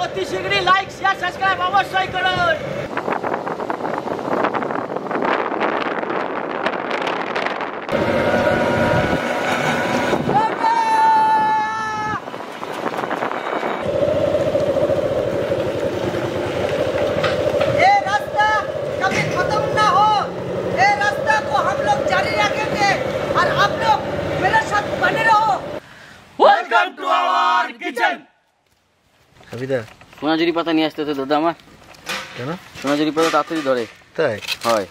অতি শীঘ্রই like share subscribe অবশ্যই করুন। সোনাঝুরি পাতা নিয়ে আসতে হতো দাদা আমার। কেন? সোনাঝুরি পাতা তাড়াতাড়ি ধরে। তাই হয়।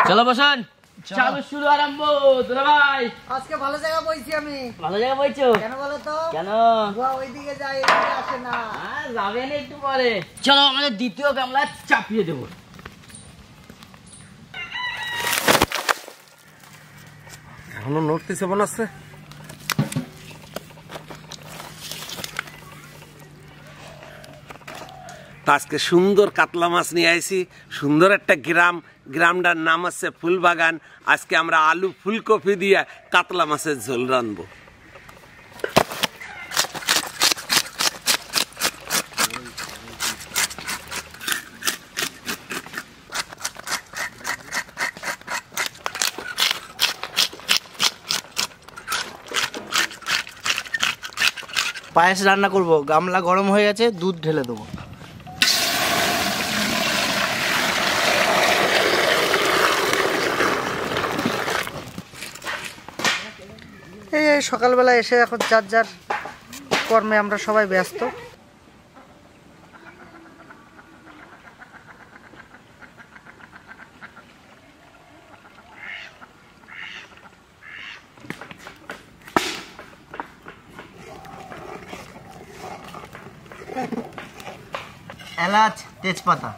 চলো বসেন, চালু শুরু আরম্ভ। দুলা ভাই আজকে ভালো জায়গা বইছি আমি। ভালো জায়গা বইছো কেন বলো তো? কেন? ওইদিকে যাই, এদিকে আসে না। যাবেন একটু পরে। চলো আমাদের দ্বিতীয় গামলা চাপিয়ে দেবো। এখনো নড়তেছে মনে আছে। আজকে সুন্দর কাতলা মাছ নিয়ে আইছি। সুন্দর একটা গ্রামটার নাম হচ্ছে ফুলবাগান। আজকে আমরা আলু ফুলকপি দিয়ে কাতলা মাছের ঝোল রানবো। পায়েস রান্না করব। গামলা গরম হয়ে গেছে, দুধ ঢেলে দেবো। এই সকালবেলা এসে এখন যার যার কর্মে আমরা সবাই ব্যস্ত। এলাচ, তেজপাতা।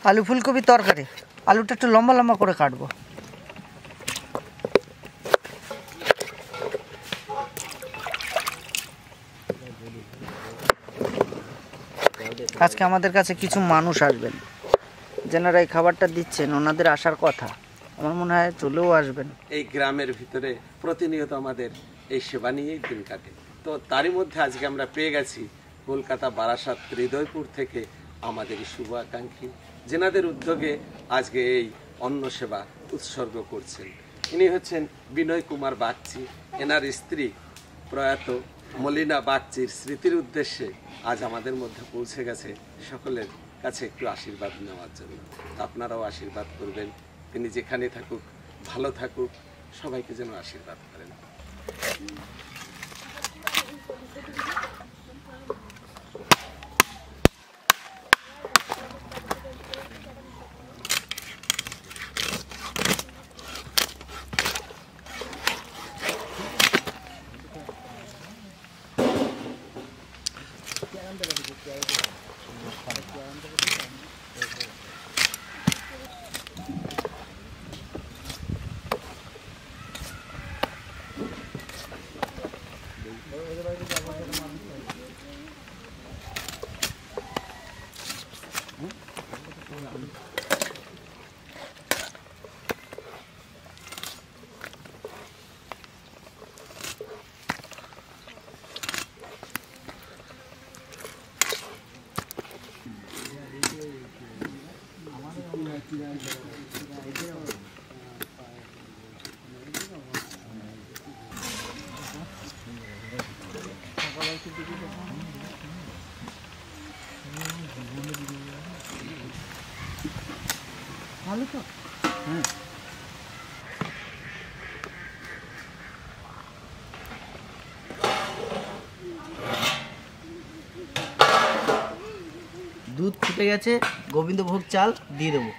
আলু ফুলকপি তরকারি। আলুটা একটু লম্বা লম্বা করে কাটবো। আজকে আমাদের কাছে কিছু মানুষ আসবেন, যেনারা এই খাবারটা দিচ্ছেন। ওনাদের আসার কথা, আমার মনে হয় চলেও আসবেন। এই গ্রামের ভিতরে প্রতিনিয়ত আমাদের এই সেবা নিয়েই দিন কাটে। তো তারই মধ্যে আজকে আমরা পেয়ে গেছি কলকাতা বারাসাত হৃদয়পুর থেকে আমাদের শুভাকাঙ্ক্ষী, যেনাদের উদ্যোগে আজকে এই অন্ন সেবা উৎসর্গ করছেন। ইনি হচ্ছেন বিনয় কুমার বাগচি। এনার স্ত্রী প্রয়াত মলিনা বাগচির স্মৃতির উদ্দেশ্যে আজ আমাদের মধ্যে পৌঁছে গেছে। সকলের কাছে একটু আশীর্বাদ নেওয়ার জন্য আপনারাও আশীর্বাদ করবেন। তিনি যেখানে থাকুক ভালো থাকুক, সবাইকে যেন আশীর্বাদ করেন। ভালো তো? হ্যাঁ। দুধ ফুটে গেছে, গোবিন্দভোগ চাল দিয়ে দেবো।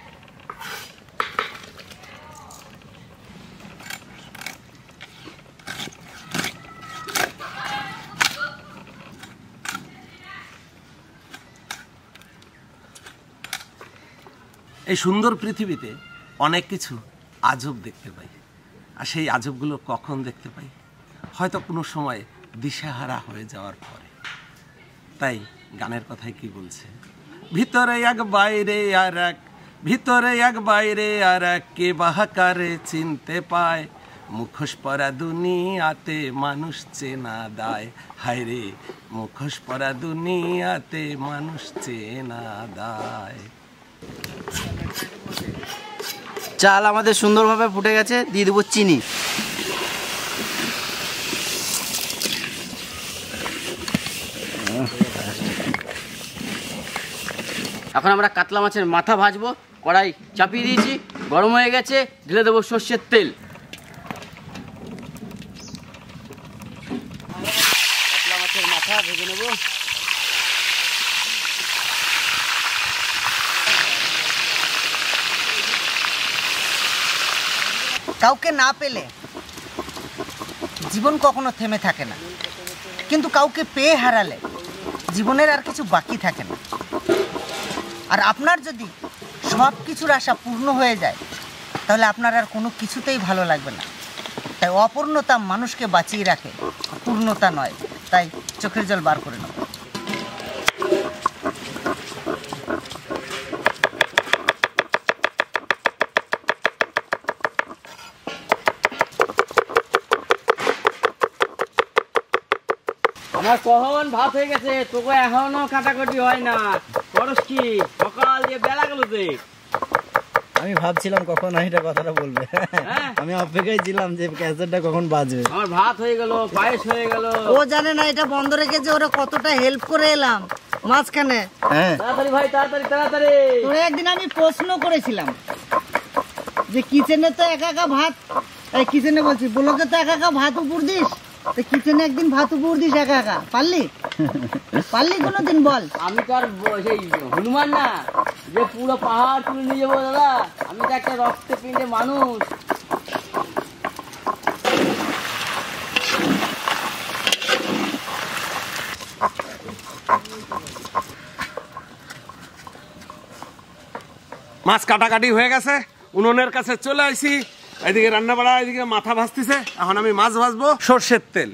এই সুন্দর পৃথিবীতে অনেক কিছু আজব দেখতে পাই, আর সেই আজবগুলো কখন দেখতে পাই? হয়তো কোনো সময় দিশেহারা হয়ে যাওয়ার পরে। তাই গানের কথায় কি বলছে, ভিতরে এক বাইরে আর এক, ভিতরে এক বাইরে আর এক, কে বাহাকারে চিনতে পায়, মুখোশ পরা দুনিয়াতে মানুষ চেনা দায়, হায় রে মুখোশ পরা দুনিয়াতে মানুষ চেনা দায়। চাল আমাদের সুন্দরভাবে ফুটে গেছে, দিয়ে দেবো চিনি। এখন আমরা কাতলা মাছের মাথা ভাজবো। কড়াই চাপিয়ে দিয়েছি, গরম হয়ে গেছে, ঢেলে দেবো সর্ষের তেল। কাতলা মাছের মাথা ভেজে নেব। কাউকে না পেলে জীবন কখনো থেমে থাকে না, কিন্তু কাউকে পেয়ে হারালে জীবনের আর কিছু বাকি থাকে না। আর আপনার যদি সব কিছুর আশা পূর্ণ হয়ে যায়, তাহলে আপনার আর কোনো কিছুতেই ভালো লাগবে না। তাই অপূর্ণতা মানুষকে বাঁচিয়ে রাখে, পূর্ণতা নয়। তাই চোখের জল বার করে নেব। আমার কখন ভাত হয়ে গেছে, তোকে এখনো কাটাকাটি হয় না। খরচ কি সকাল দিয়ে বেলা গেল যে? আমি ভাবছিলাম কখন এটা কথাটা বলবে, আমি অপেক্ষায় ছিলাম যে ক্যাসেটটা কখন বাজবে। আমার ভাত হয়ে গেল, পায়েস হয়ে গেল। ও জানে না এটা বন্ধ রেখেছে, ওরা কতটা হেল্প করে এলাম মাঝখানে। তাড়াতাড়ি ভাই, তাড়াতাড়ি তাড়াতাড়ি। তোরে একদিন আমি প্রশ্ন করেছিলাম যে কিচেনে তো একা একা ভাত, কিচেনে বলছি ব্লকে তো একা একা ভাত উপর দিস, তো কিচেনে একদিন ভাত উপর দিস একা একা, পারলি? পারলি কোনোদিন বল? আমি তো আর সেই হনুমান না যে পুরো পাহাড় তুলে নিয়ে যাবো দাদা। আমি তো একটা রক্তে পিণ্ডে মানুষ। মাছ কাটাকাটি হয়ে গেছে, উনুনের কাছে চলে আসি। এদিকে রান্না বাড়া, এদিকে মাথা ভাজতেছে। এখন আমি মাছ ভাজবো। সর্ষের তেল,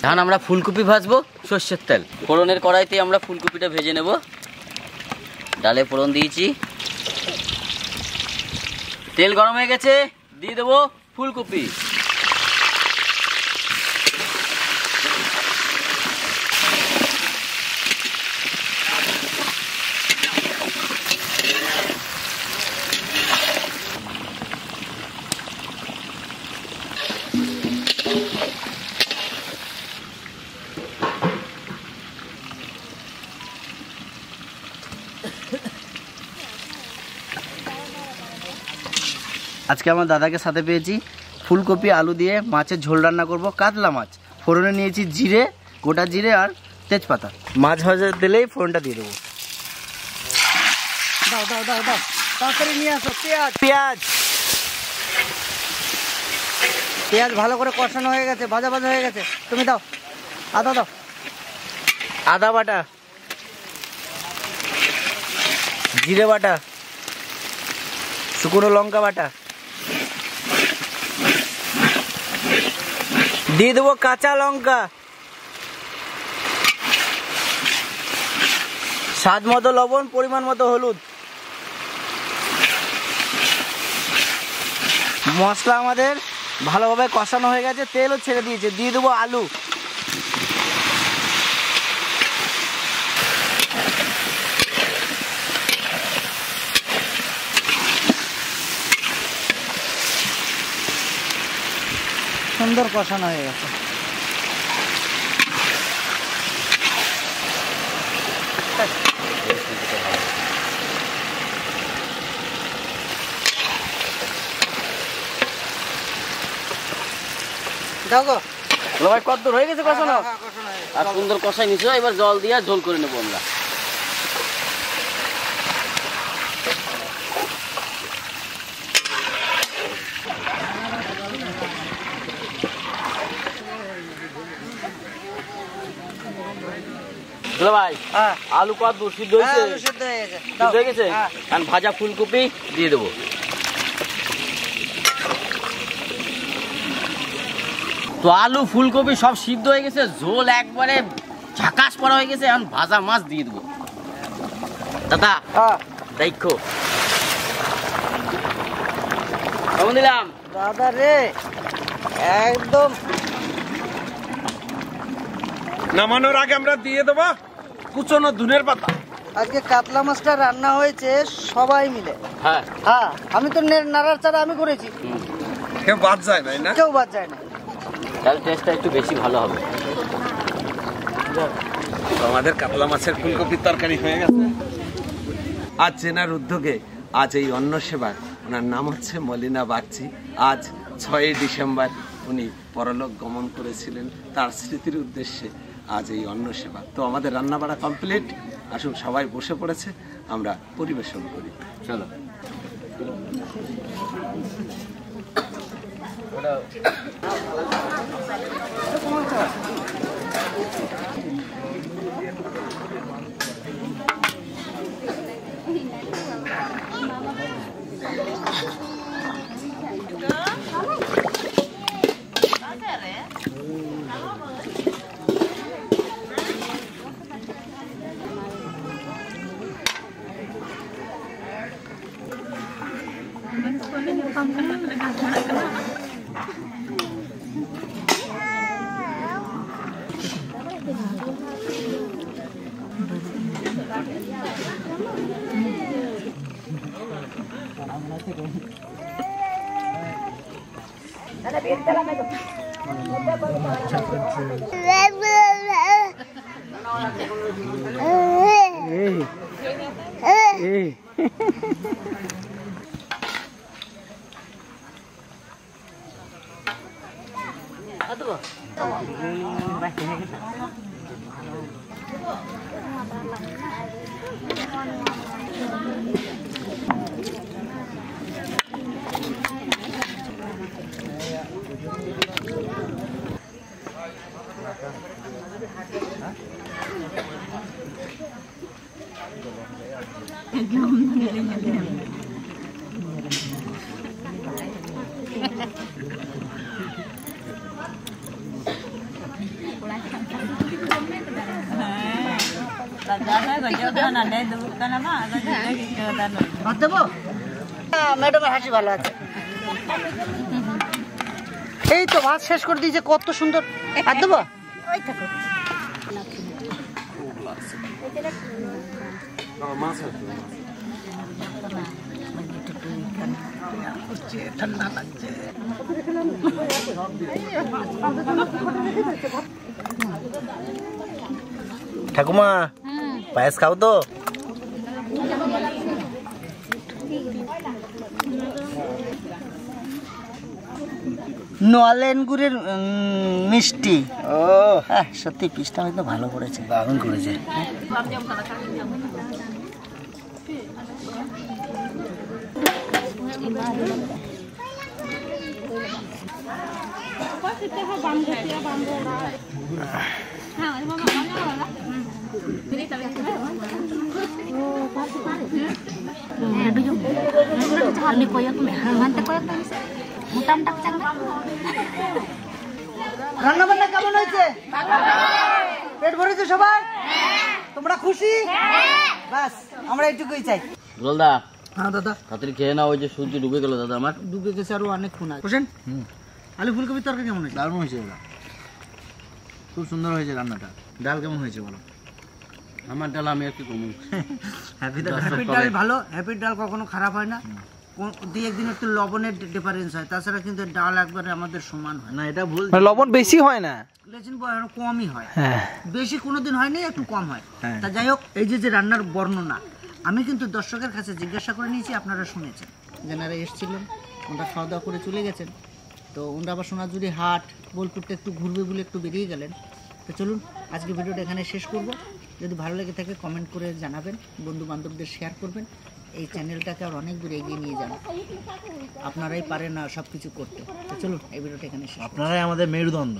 এখন আমরা ফুলকপি ভাজবো সর্ষের তেল। ফোড়নের কড়াইতে আমরা ফুলকপিটা ভেজে নেব। ডালে ফোড়ন দিয়েছি, তেল গরম হয়ে গেছে, দিয়ে দেবো ফুলকপি। আজকে আমার দাদাকে সাথে পেয়েছি, ফুলকপি আলু দিয়ে মাছের ঝোল রান্না করব। কাতলা মাছ, ফোড়নে নিয়েছি জিরে, গোটা জিরে আর তেজপাতা। মাছ ভাজা দিলেই ফোড়নটা দিয়ে দেবো। দাও দাও দাও দাও, তাড়াতাড়ি নিয়ে আসো। পেঁয়াজ পেঁয়াজ পেঁয়াজ ভালো করে কষানো হয়ে গেছে, ভাজা ভাজা হয়ে গেছে। তুমি দাও আদা, দাও আদা বাটা, জিরে বাটা, শুকনো লঙ্কা বাটা, দিয়ে দেবো কাঁচা লঙ্কা, স্বাদ মতো লবণ, পরিমাণ মতো হলুদ। মশলা আমাদের ভালোভাবে কষানো হয়ে গেছে, তেলও ছেড়ে দিয়েছে। দিয়ে দেবো আলু। সুন্দর কষানো হয়ে গেছে। দেখো ভাই কত দূর হয়ে গেছে কষানো? আর সুন্দর কষাই নিছো, এবার জল দিয়ে ঝোল করে নেবো আমরা। ভাই আলু কত দূর সিদ্ধ হয়েছে? সিদ্ধ হয়ে গেছে। সিদ্ধ হয়ে গেছে, কারণ ভাজা ফুলকপি দিয়ে দেবো। তো আলু ফুলকপি সব সিদ্ধ হয়ে গেছে, ঝোল একবারে ঝাকাস পড়া হয়ে গেছে। এখন ভাজা মাছ দিয়ে দেবো। দাদা দেখো কেমন দিলাম? দাদা রে একদম নামানোর আগে আমরা দিয়ে দেবো কুচনো ধনের পাতা। আজকে কাতলা মাছটা রান্না হয়েছে সবাই মিলে। হ্যাঁ হ্যাঁ, আমি তো নাড়াচাড়া আমি করেছি, কেউ বাদ যায় না, কেউ বাদ যায় না। তাহলে টেস্টটা একটু বেশি ভালো হবে। আমাদের কাতলা মাছের ফুলকপির তরকারি হয়ে গেছে। আজ চেনার উদ্যোগে আজ এই অন্ন সেবা, ওনার নাম হচ্ছে মলিনা বাগচি। আজ 6 ডিসেম্বর উনি পরলোক গমন করেছিলেন। তার স্মৃতির উদ্দেশ্যে আজ এই অন্ন সেবা। তো আমাদের রান্নাবাড়া কমপ্লিট, আসুন সবাই বসে পড়েছে, আমরা পরিবেশন করি। চলো। ম্যাডামের হাসি ভালো আছে। এই তো ভাত শেষ করে দিয়েছে, কত সুন্দর। আর দেবো ঠান্ডা লাগছে। ঠাকুমা পায়েস খাও তো? নলেন গুড়ের মিষ্টি। ও সত্যি পিসটা হয়তো ভালো করেছে, দারুণ করেছে। রান্না বান্না কেমন হয়েছে? পেট ভরেছে সবাই? তোমরা খুশি? বাস আমরা এইটুকুই চাই। গোলদা। হ্যাঁ দাদা। তাড়াতাড়ি খেয়ে নাও, ওই যে সূর্য ডুবে গেল দাদা। আমার ডুবে গেছে আরো অনেকক্ষণ আছে। বসেন। আলু ফুলকপির তরকারি কেমন হয়েছে? দারুণ হয়েছে দাদা, খুব সুন্দর হয়েছে রান্নাটা। ডাল কেমন হয়েছে বলো? আমার ডাল আমি একটু কমু। হ্যাপির ডাল ভালো, হ্যাপির ডাল কখনো খারাপ হয় না। দুই একদিন একটু লবণের ডিফারেন্স হয়, তাছাড়া কিন্তু ডাল একবারে আমাদের সমান হয় না, এটা ভুল। লবণ বেশি হয় না, লেকিন কমই হয়, হ্যাঁ বেশি কোনোদিন হয়নি, একটু কম হয়। হ্যাঁ। তা যাই হোক, এই যে রান্নার বর্ণনা আমি কিন্তু দর্শকের কাছে জিজ্ঞাসা করে নিয়েছি, আপনারা শুনেছেন। যারা এসেছিলেন ওনারা খাওয়া দাওয়া করে চলে গেছেন, তো ওনারা আবার সোনাঝুরি হাট বোলপুরটা একটু ঘুরবে বলে একটু বেরিয়ে গেলেন। তো চলুন আজকে ভিডিওটা এখানে শেষ করব। যদি ভালো লেগে থাকে কমেন্ট করে জানাবেন, বন্ধু বান্ধবদের শেয়ার করবেন, এই চ্যানেলটাকে আর অনেক দূর এগিয়ে নিয়ে যান। আপনারাই পারেন না সব কিছু করতে। তো চলুন এই ভিডিওটা এখানে শেষ। আপনারাই আমাদের মেরুদণ্ড।